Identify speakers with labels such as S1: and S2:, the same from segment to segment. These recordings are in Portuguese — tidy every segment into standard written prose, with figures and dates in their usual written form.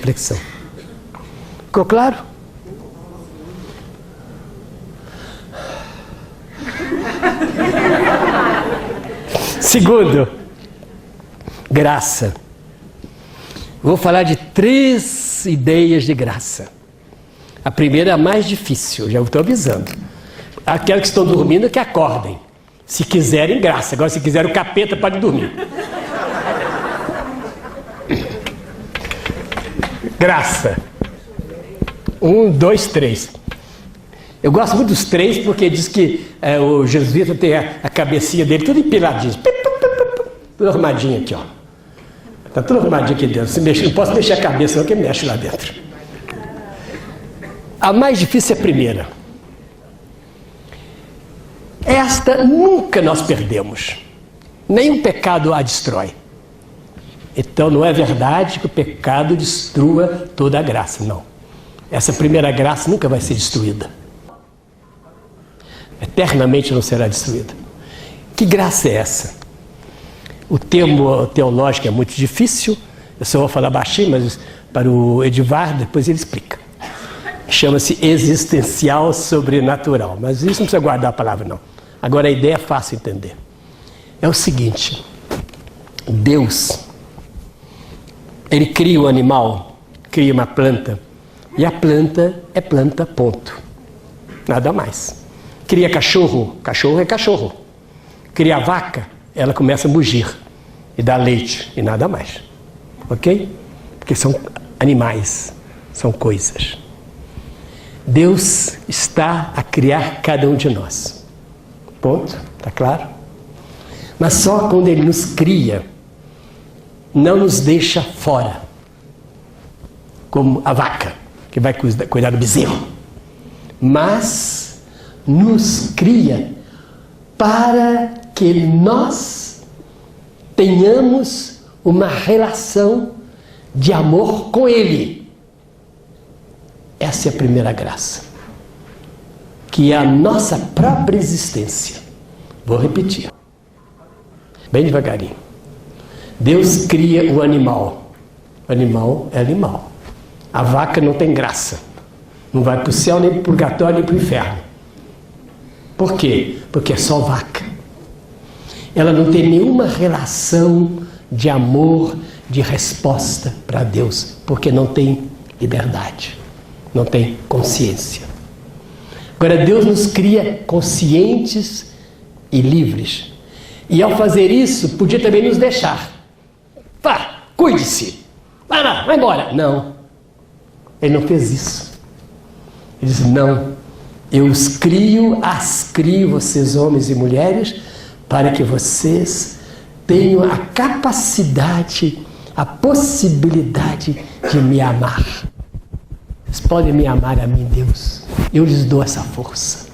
S1: reflexão. Ficou claro? Segundo, graça. Vou falar de 3 ideias de graça. A primeira é a mais difícil, já estou avisando. Aquelas que estão dormindo que acordem. Se quiserem, graça. Agora, se quiserem o capeta, pode dormir. Graça. 1, 2, 3. Eu gosto muito dos 3 porque diz que o jesuíta tem a cabecinha dele tudo empiladinho. Tudo arrumadinho aqui, ó. Está tudo arrumadinho aqui dentro. Não posso mexer a cabeça, não, que mexe lá dentro. A mais difícil é a primeira. Esta nunca nós perdemos. Nenhum pecado a destrói. Então não é verdade que o pecado destrua toda a graça, não. Essa primeira graça nunca vai ser destruída. Eternamente não será destruída. Que graça é essa? O termo teológico é muito difícil, eu só vou falar baixinho, mas para o Edivar, depois ele explica. Chama-se existencial sobrenatural, mas isso não precisa guardar a palavra, não. Agora a ideia é fácil de entender. É o seguinte, Deus, Ele cria um animal, cria uma planta, e a planta é planta, ponto. Nada mais. Cria cachorro, cachorro é cachorro. Cria vaca, ela começa a mugir e dá leite e nada mais. Ok? Porque são animais, são coisas. Deus está a criar cada um de nós. Ponto? Está claro? Mas só quando Ele nos cria, não nos deixa fora. Como a vaca, que vai cuidar do bezerro. Mas nos cria para que nós tenhamos uma relação de amor com Ele. Essa é a primeira graça, que é a nossa própria existência. Vou repetir, bem devagarinho. Deus cria o animal. O animal é animal. A vaca não tem graça. Não vai para o céu, nem para o purgatório, nem para o inferno. Por quê? Porque é só vaca. Ela não tem nenhuma relação de amor, de resposta para Deus, porque não tem liberdade, não tem consciência. Agora, Deus nos cria conscientes e livres. E ao fazer isso, podia também nos deixar. Vá, cuide-se. Vai lá, vai embora. Não. Ele não fez isso. Ele disse, não. Eu os crio, vocês homens e mulheres, para que vocês tenham a capacidade, a possibilidade de me amar. Vocês podem me amar a mim, Deus. Eu lhes dou essa força.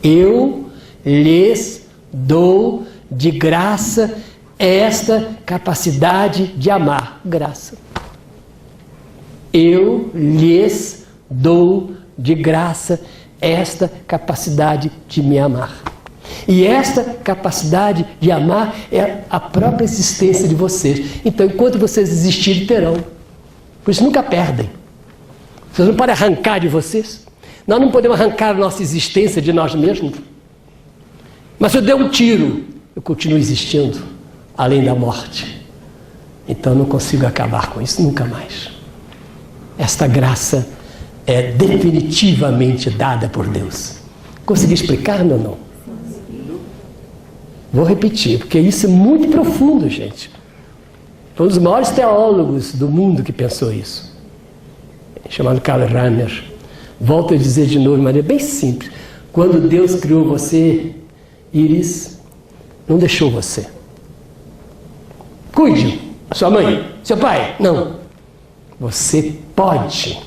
S1: Eu lhes dou de graça esta capacidade de amar. Graça. Eu lhes dou de graça esta capacidade de me amar. E esta capacidade de amar é a própria existência de vocês. Então, enquanto vocês existirem, terão. Por isso, nunca perdem. Vocês não podem arrancar de vocês. Nós não podemos arrancar a nossa existência de nós mesmos. Mas se eu der um tiro, eu continuo existindo, além da morte. Então, não consigo acabar com isso nunca mais. Esta graça é definitivamente dada por Deus. Consegui explicar, ou não? Vou repetir, porque isso é muito profundo, gente. Foi um dos maiores teólogos do mundo que pensou isso. Chamado Karl Rahner. Volto a dizer de novo de maneira bem simples. Quando Deus criou você, Iris, não deixou você. Cuide, sua mãe, seu pai, não. Você pode,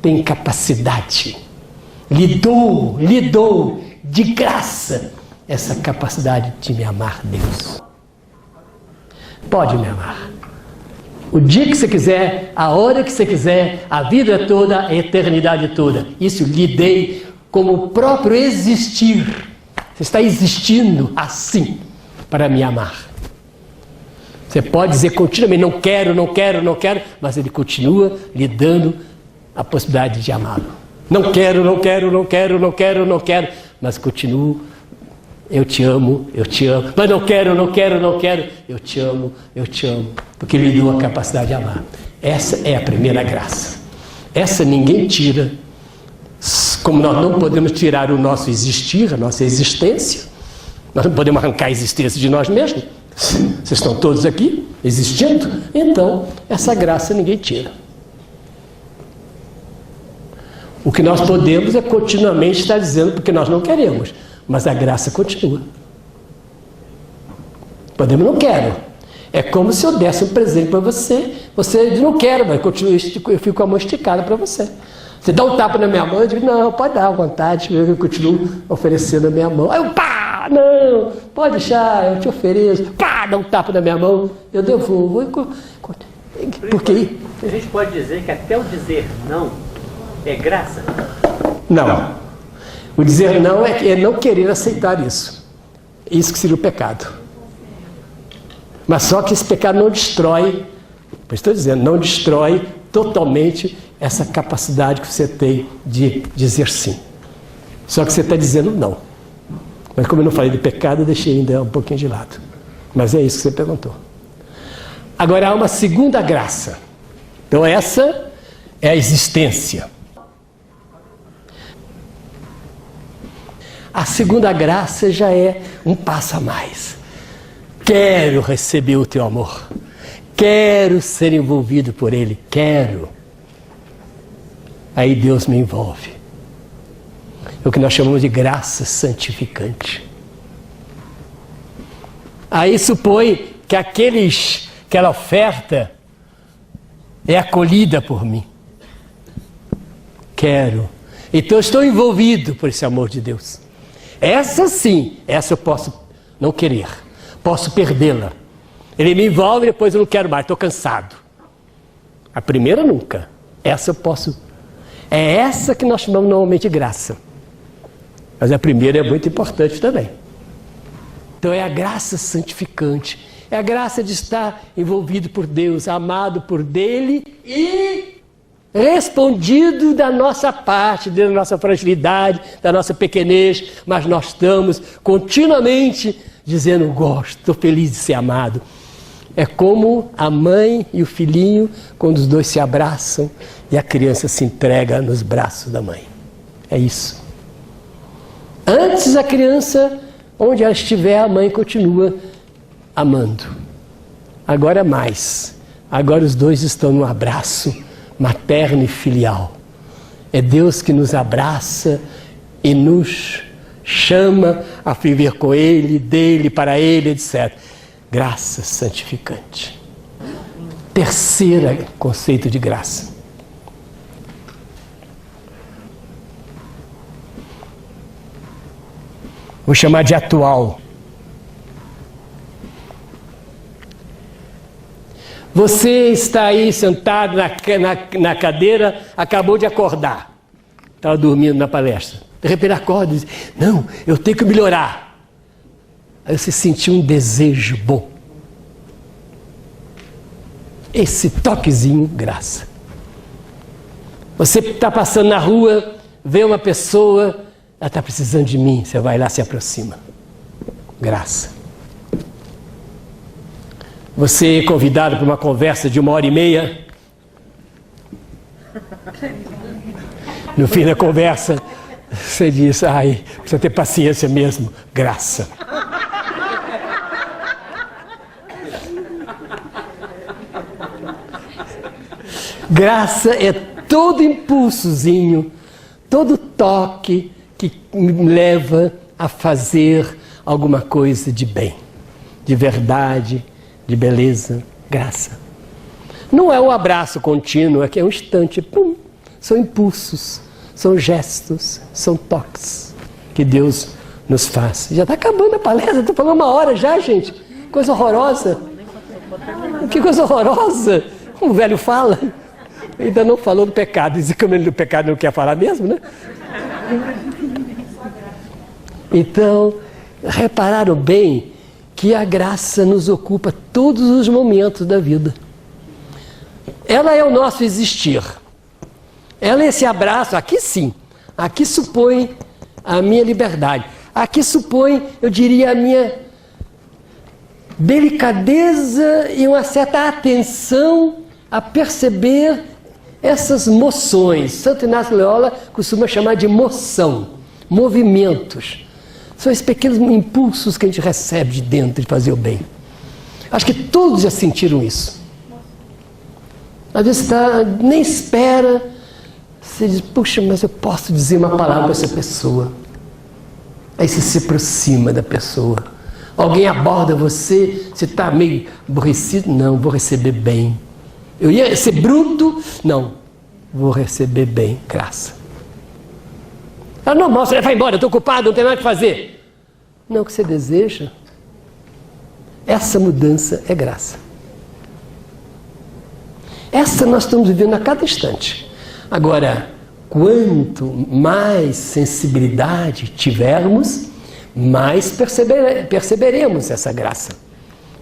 S1: tem capacidade. Lhe dou de graça essa capacidade de me amar, Deus. Pode me amar. O dia que você quiser, a hora que você quiser, a vida toda, a eternidade toda. Isso lhe dei como o próprio existir. Você está existindo assim para me amar. Você pode dizer continuamente, não quero, não quero, não quero, mas ele continua lhe dando a possibilidade de amá-lo. Não quero, não quero, não quero, não quero, não quero, mas continuo, eu te amo, mas não quero, não quero, não quero, eu te amo, porque ele lhe deu a capacidade de amar. Essa é a primeira graça. Essa ninguém tira, como nós não podemos tirar o nosso existir, a nossa existência, nós não podemos arrancar a existência de nós mesmos. Vocês estão todos aqui, existindo, então essa graça ninguém tira. O que nós podemos é continuamente estar dizendo porque nós não queremos, mas a graça continua. Podemos não quero. É como se eu desse um presente para você, você diz não quero, mas eu fico com a mão esticada para você. Você dá um tapa na minha mão, eu digo, não, pode dar à vontade, eu continuo oferecendo a minha mão. Aí eu, pá, não, pode deixar, eu te ofereço, pá, dá um tapa na minha mão, eu devolvo. Por quê?
S2: A gente pode dizer que até o dizer não é graça?
S1: Não. O dizer não é não querer aceitar isso. Isso que seria o pecado. Mas só que esse pecado não destrói, por isso estou dizendo, não destrói totalmente essa capacidade que você tem de dizer sim. Só que você está dizendo não. Mas como eu não falei de pecado, eu deixei ainda um pouquinho de lado. Mas é isso que você perguntou. Agora há uma segunda graça. Então essa é a existência. A segunda graça já é um passo a mais. Quero receber o teu amor. Quero ser envolvido por ele. Quero. Aí Deus me envolve. É o que nós chamamos de graça santificante. Aí supõe que aquela oferta é acolhida por mim. Quero. Então eu estou envolvido por esse amor de Deus. Essa sim, essa eu posso não querer. Posso perdê-la. Ele me envolve e depois eu não quero mais, estou cansado. A primeira nunca. Essa eu posso. É essa que nós chamamos normalmente de graça. Mas a primeira é muito importante também. Então é a graça santificante. É a graça de estar envolvido por Deus, amado por dele e respondido da nossa parte, da nossa fragilidade, da nossa pequenez, mas nós estamos continuamente dizendo, gosto, estou feliz de ser amado. É como a mãe e o filhinho, quando os dois se abraçam e a criança se entrega nos braços da mãe. É isso. Antes a criança, onde ela estiver, a mãe continua amando. Agora mais. Agora os dois estão num abraço materno e filial. É Deus que nos abraça e nos chama a viver com Ele, dele, para Ele, etc. Graça santificante. Terceiro conceito de graça. Vou chamar de atual. Você está aí sentado na cadeira, acabou de acordar. Estava dormindo na palestra. De repente acorda e diz, não, eu tenho que melhorar. Aí você sentiu um desejo bom. Esse toquezinho, graça. Você está passando na rua, vê uma pessoa, ela está precisando de mim, você vai lá, se aproxima. Graça. Você é convidado para uma conversa de 1h30. No fim da conversa, você diz, ai, precisa ter paciência mesmo. Graça. Graça é todo impulsozinho, todo toque que me leva a fazer alguma coisa de bem, de verdade, de beleza, graça. Não é um abraço contínuo, é que é um instante, pum, são impulsos, são gestos, são toques que Deus nos faz. Já está acabando a palestra, estou falando 1 hora já, gente. Coisa horrorosa. Que coisa horrorosa. Como o velho fala. Ainda não falou do pecado. Diz que o pecado não quer falar mesmo, né? Então, repararam bem que a graça nos ocupa todos os momentos da vida. Ela é o nosso existir. Ela é esse abraço, aqui sim, aqui supõe a minha liberdade. Aqui supõe, eu diria, a minha delicadeza e uma certa atenção a perceber essas moções. Santo Inácio Loyola costuma chamar de moção, movimentos. São esses pequenos impulsos que a gente recebe de dentro de fazer o bem. Acho que todos já sentiram isso. Às vezes nem espera, você diz, puxa, mas eu posso dizer uma palavra para essa pessoa. Aí você se aproxima da pessoa. Alguém aborda você, você está meio aborrecido? Não, vou receber bem. Eu ia ser bruto? Não, vou receber bem, graça. É normal, você vai embora, eu estou ocupado, não tem nada que fazer. Não, o que você deseja, essa mudança é graça. Essa nós estamos vivendo a cada instante. Agora, quanto mais sensibilidade tivermos, mais perceberemos essa graça.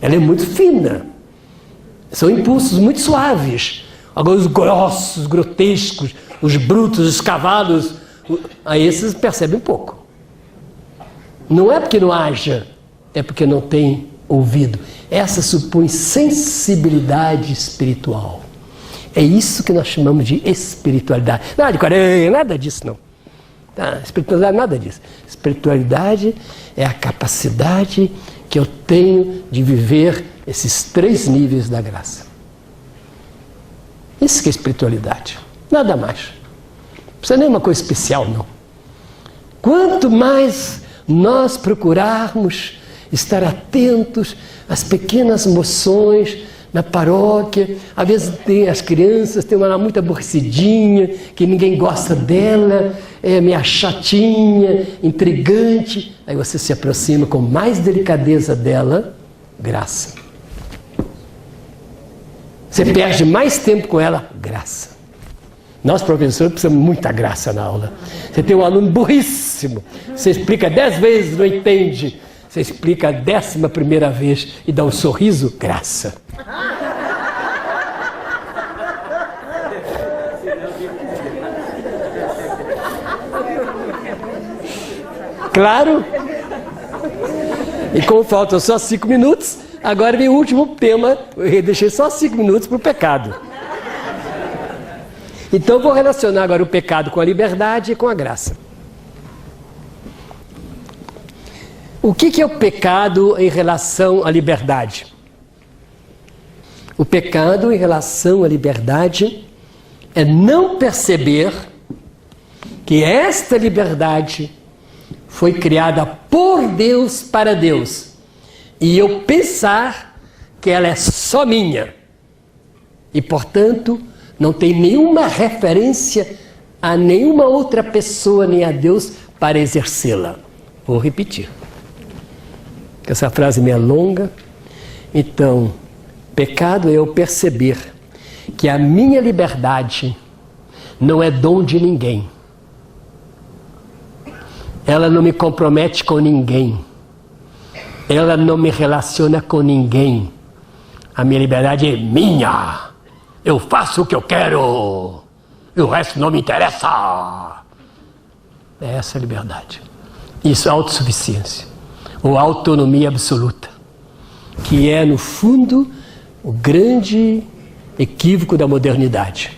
S1: Ela é muito fina. São impulsos muito suaves. Agora os grossos, grotescos, os brutos, os cavalos, a esses percebem pouco. Não é porque não haja, é porque não tem ouvido. Essa supõe sensibilidade espiritual. É isso que nós chamamos de espiritualidade. Nada de Coreia, nada disso não. Tá? Espiritualidade, nada disso. Espiritualidade é a capacidade que eu tenho de viver esses 3 níveis da graça. Isso que é espiritualidade. Nada mais. Não precisa nem uma coisa especial, não. Quanto mais nós procurarmos estar atentos às pequenas moções na paróquia, às vezes tem as crianças, tem uma lá muito aborrecidinha, que ninguém gosta dela, é meio chatinha, intrigante. Aí você se aproxima com mais delicadeza dela, graça. Você perde mais tempo com ela, graça. Nós, professores, precisamos de muita graça na aula. Você tem um aluno burríssimo, você explica 10 vezes, não entende. Você explica a 11ª vez e dá um sorriso, graça. Claro? E como faltam só 5 minutos, agora vem o último tema, eu deixei só 5 minutos para o pecado. Então eu vou relacionar agora o pecado com a liberdade e com a graça. O que é o pecado em relação à liberdade? O pecado em relação à liberdade é não perceber que esta liberdade foi criada por Deus para Deus. E eu pensar que ela é só minha. E, portanto, não tem nenhuma referência a nenhuma outra pessoa, nem a Deus, para exercê-la. Vou repetir. Essa frase é meio longa. Então, pecado é eu perceber que a minha liberdade não é dom de ninguém. Ela não me compromete com ninguém. Ela não me relaciona com ninguém. A minha liberdade é minha. Eu faço o que eu quero. E o resto não me interessa. É essa a liberdade. Isso é autossuficiência. Ou autonomia absoluta. Que é, no fundo, o grande equívoco da modernidade.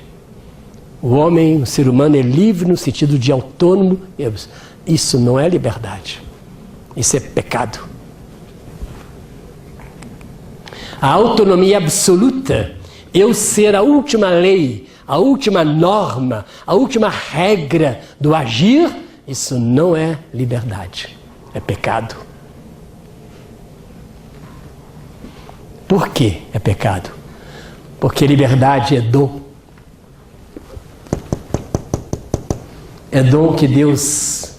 S1: O homem, o ser humano é livre no sentido de autônomo. Isso não é liberdade. Isso é pecado. A autonomia absoluta, eu ser a última lei, a última norma, a última regra do agir, isso não é liberdade. É pecado. Por que é pecado? Porque liberdade é dom. É dom que Deus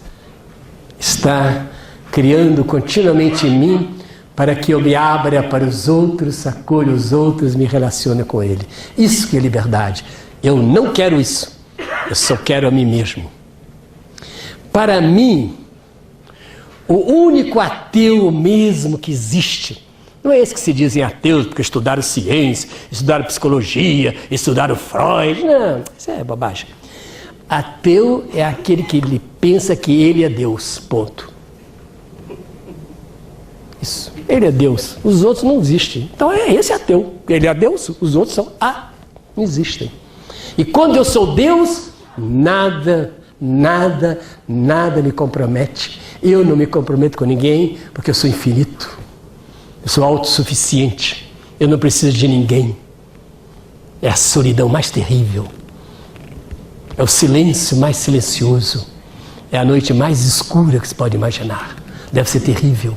S1: está criando continuamente em mim para que eu me abra para os outros, acolha os outros, me relacione com Ele. Isso que é liberdade. Eu não quero isso. Eu só quero a mim mesmo. Para mim, O único ateu mesmo que existe. Não é esse que se dizem ateus porque estudaram ciência, estudaram psicologia, estudaram Freud. Não, isso é bobagem. Ateu é aquele que ele pensa que ele é Deus, ponto. Isso, ele é Deus, os outros não existem. Então esse é ateu, ele é Deus, os outros não existem. E quando eu sou Deus, nada me compromete. Eu não me comprometo com ninguém porque eu sou infinito. Eu sou autossuficiente. Eu não preciso de ninguém. É a solidão mais terrível. É o silêncio mais silencioso. É a noite mais escura que se pode imaginar. Deve ser terrível.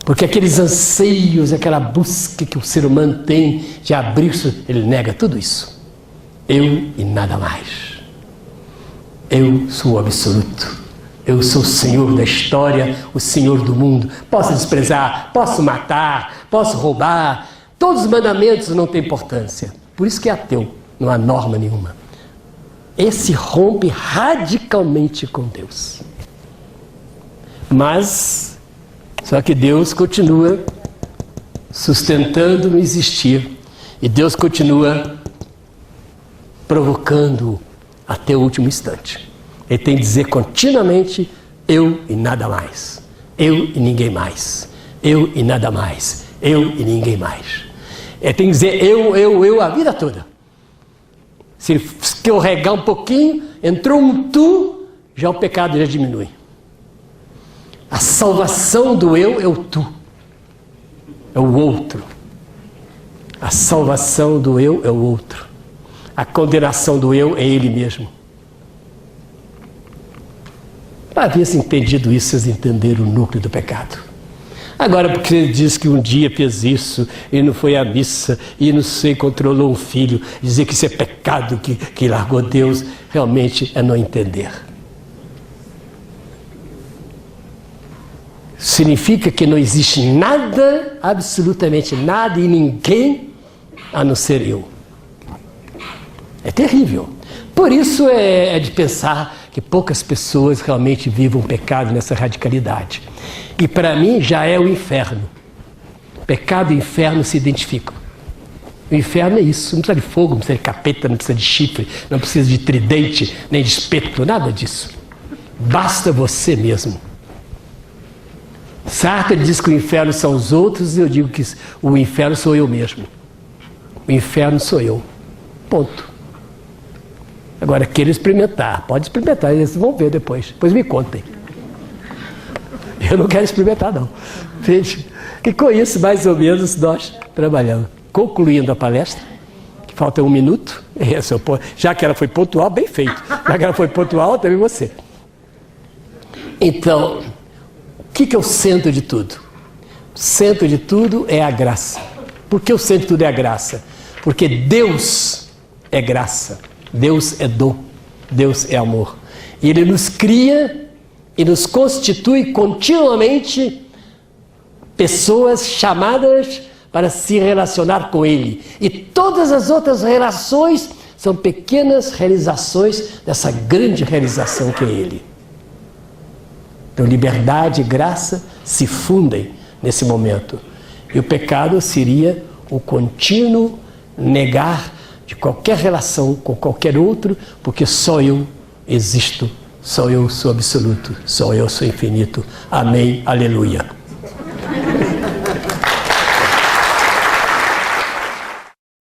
S1: Porque aqueles anseios, aquela busca que o ser humano tem de abrir-se, ele nega tudo isso. Eu e nada mais. Eu sou o absoluto. Eu sou o Senhor da história, o Senhor do mundo. Posso desprezar, posso matar, posso roubar. Todos os mandamentos não têm importância. Por isso que é ateu, não há norma nenhuma. Esse rompe radicalmente com Deus. Mas, só que Deus continua sustentando no existir. E Deus continua provocando até o último instante. Ele tem que dizer continuamente, eu e nada mais. Eu e ninguém mais. Eu e nada mais. Eu e ninguém mais. Ele tem que dizer eu a vida toda. Se ele escorregar um pouquinho, entrou um tu, já o pecado já diminui. A salvação do eu é o tu. É o outro. A salvação do eu é o outro. A condenação do eu é ele mesmo. Para havia se entendido isso, vocês entenderam o núcleo do pecado. Agora, porque ele diz que um dia fez isso, e não foi à missa, e não sei, controlou um filho, dizer que isso é pecado, que largou Deus, realmente é não entender. Significa que não existe nada, absolutamente nada, e ninguém, a não ser eu. É terrível. Por isso é de pensar que poucas pessoas realmente vivam o pecado nessa radicalidade. E para mim já é o inferno. Pecado e inferno se identificam. O inferno é isso, não precisa de fogo, não precisa de capeta, não precisa de chifre, não precisa de tridente, nem de espeto, nada disso. Basta você mesmo. Sartre diz que o inferno são os outros, e eu digo que o inferno sou eu mesmo. O inferno sou eu. Ponto. Agora, queira experimentar. Pode experimentar, eles vão ver depois. Depois me contem. Eu não quero experimentar, não. Gente, e com isso, mais ou menos, nós trabalhamos. Concluindo a palestra, que falta 1 minuto, já que ela foi pontual, bem feito. Já que ela foi pontual, também você. Então, o que é o centro de tudo? O centro de tudo é a graça. Por que o centro de tudo é a graça? Porque Deus é graça. Deus é dom, Deus é amor. E Ele nos cria e nos constitui continuamente pessoas chamadas para se relacionar com Ele. E todas as outras relações são pequenas realizações dessa grande realização que é Ele. Então, liberdade e graça se fundem nesse momento. E o pecado seria o contínuo negar de qualquer relação com qualquer outro, porque só eu existo, só eu sou absoluto, só eu sou infinito. Amém, aleluia.